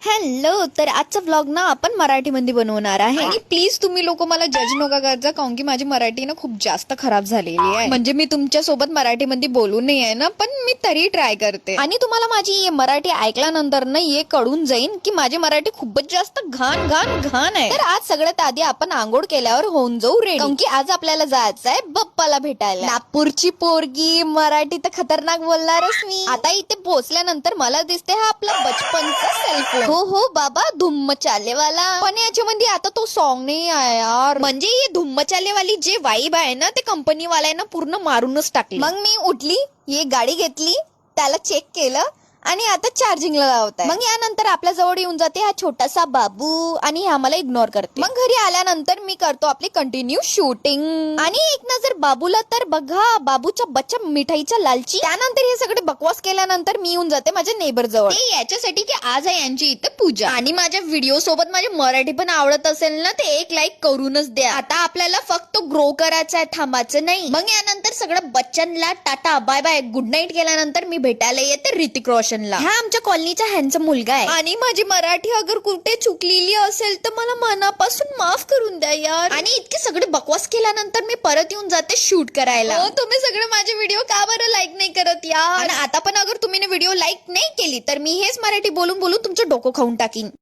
Hello, तर आजचा vlog ना आपण मराठीमध्ये बनवणार आहे आणि प्लीज तुम्ही लोक मला जज नका करता, काऊन की माझी मराठी ना खूप जास्त खराब झालेली आहे. म्हणजे मी तुमच्या सोबत मराठीमध्ये बोलू नाही आहे ना, पण मी तरी ट्राय करते. आणि तुम्हाला माझी मराठी ऐकल्यानंतर ना हे कळून जाईन की माझी मराठी खूपच जास्त घाण घाण घाण आहे. तर आज सगळ्यात आधी आपण आंघोळ केल्यावर होऊन जाऊ रेडी, काऊन की आज आपल्याला जायचं आहे बाप्पाला भेटायला. नागपूरची पोरगी मराठी तर खतरनाक बोलणारच मी. आता इथे पोहोचल्यानंतर मला दिसते हा आपला बचपनचा सेल्फोन. हो हो बाबा, धुम मचाले वाला. पण याच्यामध्ये आता तो सॉन्ग नाही आहे यार. म्हणजे हे धुम मचाले वाली जे वाईब आहे ना, ते कंपनी वाल्यानं पूर्ण मारूनच टाकली. मग मी उठली, ही गाडी घेतली, त्याला चेक केलं आणि आता चार्जिंगला लावत आहे. मग यानंतर आपल्या जवळ येऊन जाते हा छोटासा बाबू आणि हा मला इग्नोर करते. मग घरी आल्यानंतर मी करतो आपली कंटिन्यू शूटिंग. आणि एक नजर बाबूला तर बघा, बाबूच्या बच्चा मिठाईच्या लालची. त्यानंतर हे सगळे बकवास केल्यानंतर मी येऊन जाते माझ्या नेबर जवळ, ते याच्यासाठी की आज आहे यांची इथे पूजा. आणि माझ्या व्हिडिओ सोबत माझी मराठी पण आवडत असेल ना, ते एक लाईक करूनच द्या. आता आपल्याला फक्त ग्रो करायचं आहे, थांबायचं नाही. मग यानंतर सगळं बच्चनला tata bye bye good night केल्यानंतर मी भेटायला येते ऋतिक रोशन. हा आमच्या कॉलनीचा हँडसम मुलगा आहे. आणि माझी मराठी अगर कुठे चुकलेली असेल तर मला मनापासून माफ करून द्या यार. आणि इतके सगळे बकवास केल्यानंतर मी परत येऊन जाते शूट करायला. तुम्ही सगळे माझे व्हिडिओ का बरं लाईक नाही करत यार. आणि आता पण अगर तुम्ही व्हिडिओ लाईक नाही केली तर मी हेच मराठी बोलून बोलून तुमचं डोकं खाऊन टाकीन.